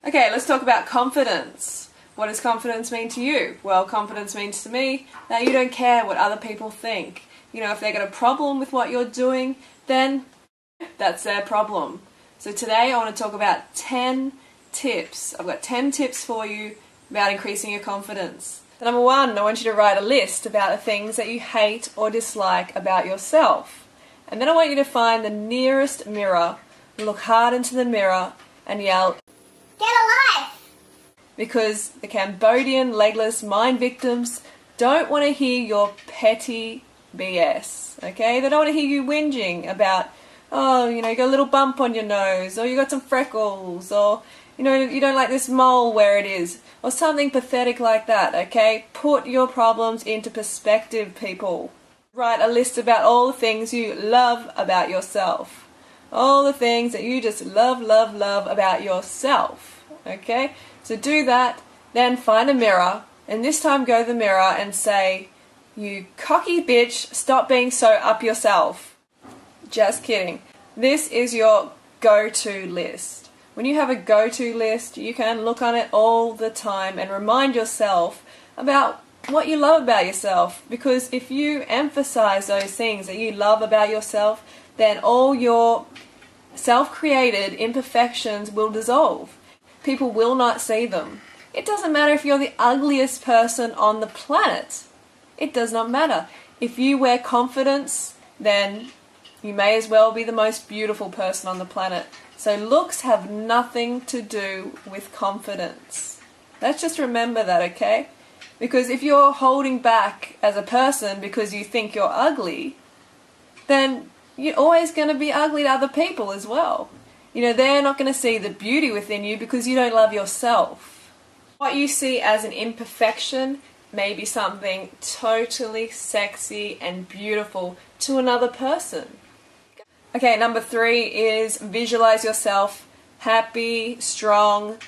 Okay, let's talk about confidence. What does confidence mean to you? Well, confidence means to me that you don't care what other people think. You know, if they got a problem with what you're doing, then that's their problem. So today I want to talk about 10 tips. I've got 10 tips for you about increasing your confidence. Number 1, I want you to write a list about the things that you hate or dislike about yourself. And then I want you to find the nearest mirror, look hard into the mirror and yell, "Get a life!" Because the Cambodian legless mind victims don't want to hear your petty BS, okay? They don't want to hear you whinging about, oh, you know, you got a little bump on your nose, or you got some freckles, or, you know, you don't like this mole where it is, or something pathetic like that, okay? Put your problems into perspective, people. Write a list about all the things you love about yourself. All the things that you just love about yourself, okay? So do that, then find a mirror, and this time go to the mirror and say, "You cocky bitch, stop being so up yourself." Just kidding. This is your go-to list. When you have a go-to list, you can look on it all the time and remind yourself about what you love about yourself. Because if you emphasize those things that you love about yourself, then all your self-created imperfections will dissolve. People will not see them. It doesn't matter if you're the ugliest person on the planet. It does not matter. If you wear confidence, then you may as well be the most beautiful person on the planet. So looks have nothing to do with confidence. Let's just remember that, okay? Because if you're holding back as a person because you think you're ugly, then you're always going to be ugly to other people as well. You know, they're not going to see the beauty within you because you don't love yourself. What you see as an imperfection may be something totally sexy and beautiful to another person. Okay, number 3 is visualize yourself happy, strong,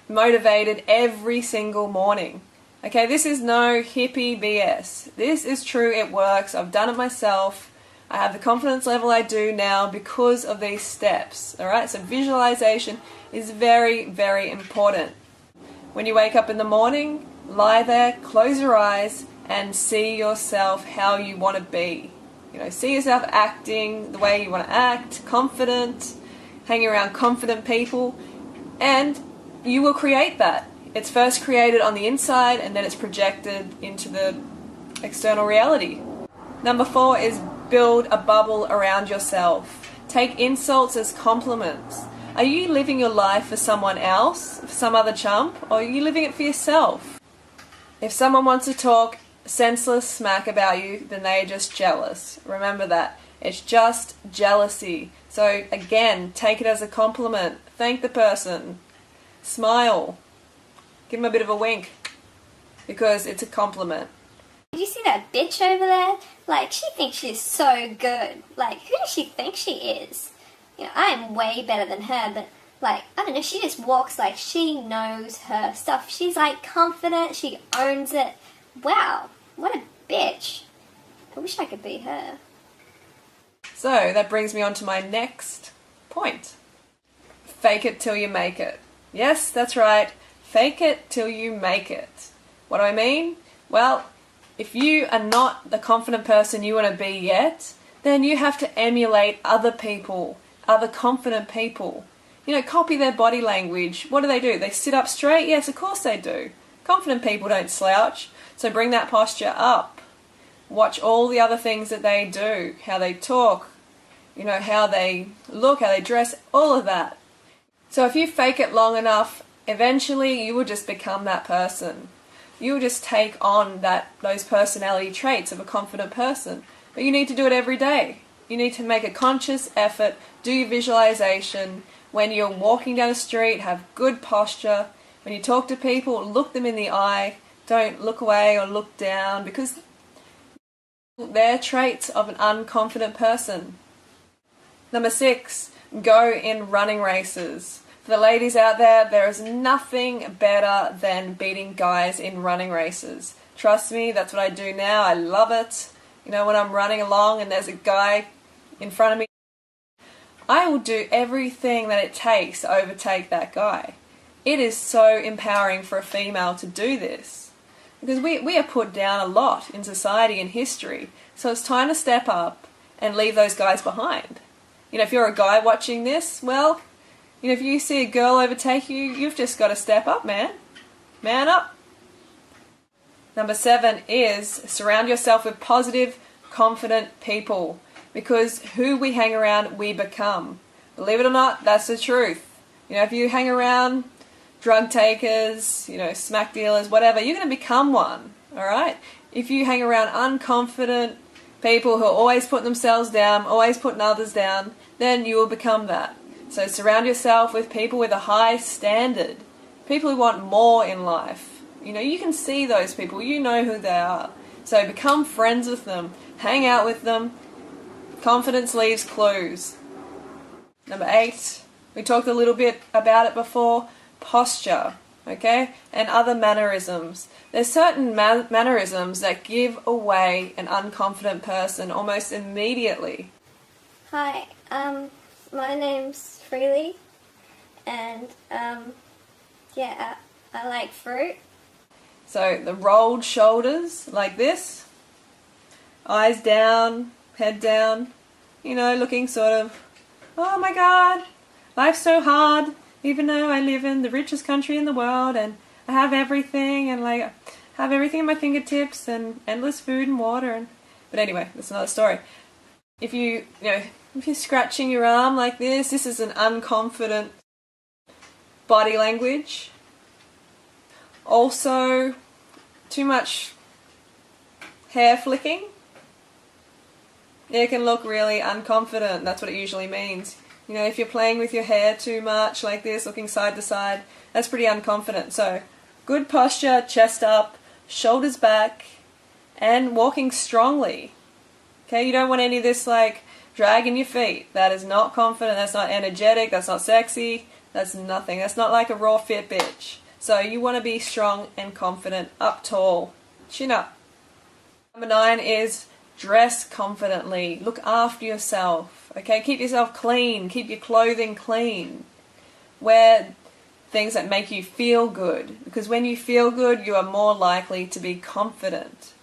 motivated every single morning. Okay, this is no hippie BS. This is true, it works. I've done it myself. I have the confidence level I do now because of these steps. Alright, so visualization is very, very important. When you wake up in the morning, lie there, close your eyes, and see yourself how you want to be. You know, see yourself acting the way you want to act, confident, hanging around confident people, and you will create that. It's first created on the inside and then it's projected into the external reality. Number 4 is build a bubble around yourself. Take insults as compliments. Are you living your life for someone else, for some other chump, or are you living it for yourself? If someone wants to talk senseless smack about you, then they're just jealous. Remember that. It's just jealousy. So again, take it as a compliment. Thank the person. Smile. Give them a bit of a wink. Because it's a compliment. Did you see that bitch over there? Like, she thinks she's so good. Like, who does she think she is? You know, I am way better than her, but, like, I don't know, she just walks like she knows her stuff. She's, like, confident, she owns it. Wow, what a bitch. I wish I could be her. So, that brings me on to my next point. Fake it till you make it. Yes, that's right. Fake it till you make it. What do I mean? Well, if you are not the confident person you want to be yet, then you have to emulate other people, other confident people. You know, copy their body language. What do? They sit up straight? Yes, of course they do. Confident people don't slouch. So bring that posture up. Watch all the other things that they do, how they talk, you know, how they look, how they dress, all of that. So if you fake it long enough, eventually you will just become that person. You will just take on those personality traits of a confident person. But you need to do it every day. You need to make a conscious effort, do your visualization. When you're walking down the street, have good posture. When you talk to people, look them in the eye. Don't look away or look down, because they're traits of an unconfident person. Number 6, go in running races. For the ladies out there, there is nothing better than beating guys in running races. Trust me, that's what I do now. I love it. You know, when I'm running along and there's a guy in front of me, I will do everything that it takes to overtake that guy. it is so empowering for a female to do this. Because we are put down a lot in society and history. So it's time to step up and leave those guys behind. You know, if you're a guy watching this, well, you know, if you see a girl overtake you, you've just got to step up, man. Man up. Number 7 is surround yourself with positive, confident people. Because who we hang around, we become. Believe it or not, that's the truth. You know, if you hang around drug takers, you know, smack dealers, whatever, you're going to become one, alright? If you hang around unconfident people who are always putting themselves down, always putting others down, then you will become that. So surround yourself with people with a high standard. People who want more in life. You know, you can see those people, you know who they are. So become friends with them, hang out with them. Confidence leaves clues. Number 8, we talked a little bit about it before, posture, okay, and other mannerisms. There's certain mannerisms that give away an unconfident person almost immediately. Hi, my name's Freely, and yeah, I like fruit. So the rolled shoulders like this, eyes down, head down, you know, looking sort of, oh my god, life's so hard, even though I live in the richest country in the world and I have everything and like have everything at my fingertips and endless food and water. But anyway, that's another story. If you're scratching your arm like this is an unconfident body language. Also, too much hair flicking. It can look really unconfident. That's what it usually means. You know, if you're playing with your hair too much like this, looking side to side, that's pretty unconfident. So, good posture, chest up, shoulders back, and walking strongly. Okay, you don't want any of this like dragging your feet. That is not confident, that's not energetic, that's not sexy, that's nothing. That's not like a raw fit bitch. So you want to be strong and confident, up tall, chin up. Number 9 is dress confidently. Look after yourself. Okay, keep yourself clean. Keep your clothing clean. Wear things that make you feel good. Because when you feel good, you are more likely to be confident.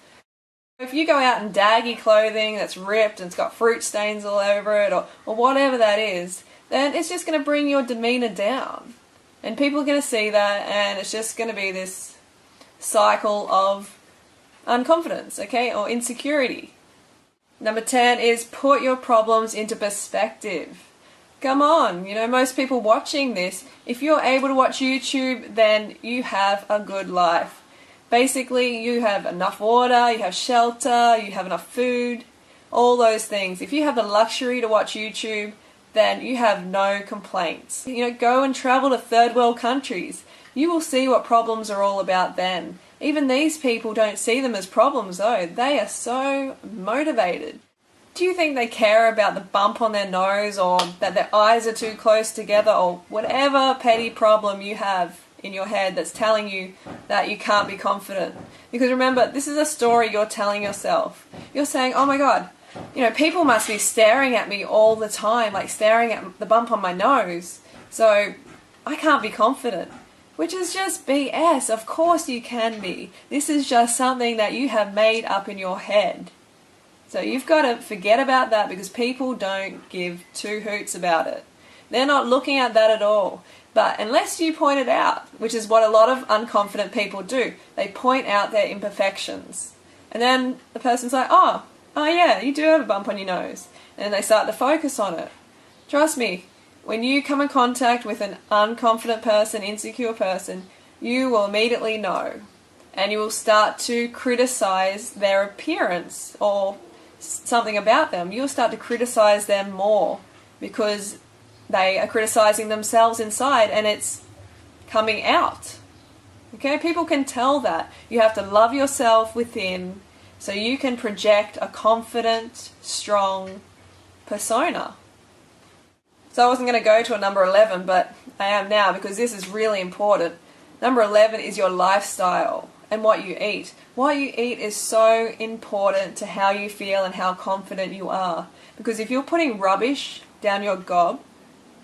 If you go out in daggy clothing that's ripped and it's got fruit stains all over it or whatever that is, then it's just going to bring your demeanor down. And people are going to see that and it's just going to be this cycle of unconfidence, okay, or insecurity. Number 10 is put your problems into perspective. Come on, you know, most people watching this, if you're able to watch YouTube, then you have a good life. Basically, you have enough water, you have shelter, you have enough food, all those things. If you have the luxury to watch YouTube, then you have no complaints. You know, go and travel to third world countries. You will see what problems are all about then. Even these people don't see them as problems though. They are so motivated. Do you think they care about the bump on their nose or that their eyes are too close together or whatever petty problem you have in your head that's telling you that you can't be confident? Because remember, this is a story you're telling yourself. You're saying, oh my god, you know, people must be staring at me all the time, like staring at the bump on my nose. So I can't be confident. Which is just BS. Of course you can be. This is just something that you have made up in your head. So you've got to forget about that because people don't give two hoots about it. They're not looking at that at all. But unless you point it out, which is what a lot of unconfident people do, they point out their imperfections. And then the person's like, oh yeah, you do have a bump on your nose. And then they start to focus on it. Trust me, when you come in contact with an unconfident person, insecure person, you will immediately know. And you will start to criticize their appearance or something about them. You'll start to criticize them more because they are criticizing themselves inside and it's coming out. Okay, people can tell that. You have to love yourself within so you can project a confident, strong persona. So I wasn't going to go to a number 11, but I am now because this is really important. Number 11 is your lifestyle and what you eat. What you eat is so important to how you feel and how confident you are. Because if you're putting rubbish down your gob,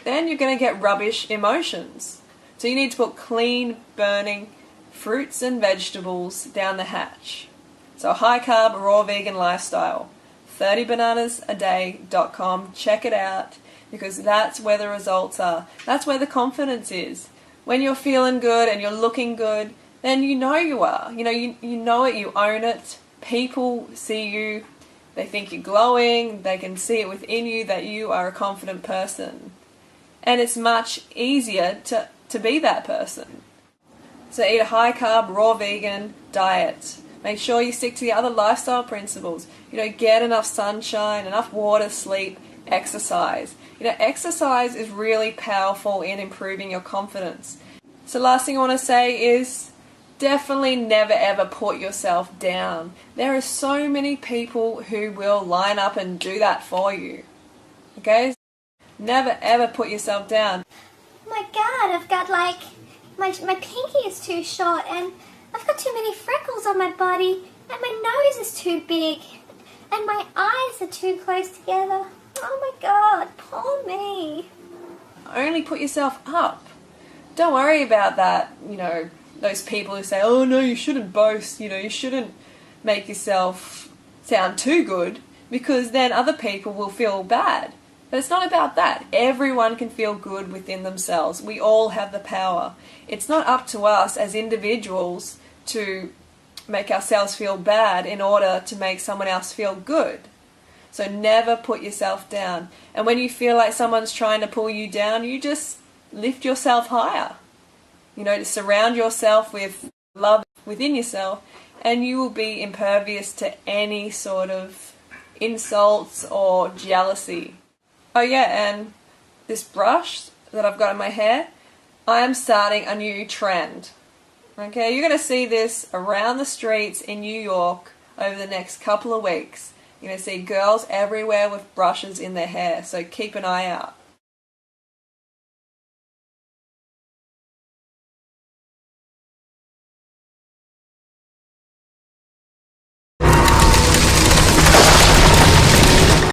then you're going to get rubbish emotions. So you need to put clean, burning fruits and vegetables down the hatch. So a high carb, raw vegan lifestyle. 30bananasaday.com. Check it out, because that's where the results are. That's where the confidence is. When you're feeling good and you're looking good, then you know you are. You know it, you own it. People see you, they think you're glowing, they can see it within you that you are a confident person. And it's much easier to be that person. So eat a high carb, raw vegan diet. Make sure you stick to the other lifestyle principles. Get enough sunshine, enough water, sleep, exercise. Exercise is really powerful in improving your confidence. So last thing I want to say is definitely never ever put yourself down. There are so many people who will line up and do that for you. Okay? Never ever put yourself down. Oh my god, I've got my pinky is too short, and I've got too many freckles on my body, and my nose is too big, and my eyes are too close together. Oh my god, poor me. Only put yourself up. Don't worry about that, those people who say, oh no, you shouldn't boast, you shouldn't make yourself sound too good, because then other people will feel bad. But it's not about that. Everyone can feel good within themselves. We all have the power. It's not up to us as individuals to make ourselves feel bad in order to make someone else feel good. So never put yourself down. And when you feel like someone's trying to pull you down, you just lift yourself higher. To surround yourself with love within yourself, and you will be impervious to any sort of insults or jealousy. Oh yeah, and this brush that I've got in my hair, I am starting a new trend. Okay, you're going to see this around the streets in New York over the next couple of weeks. You're going to see girls everywhere with brushes in their hair, so keep an eye out.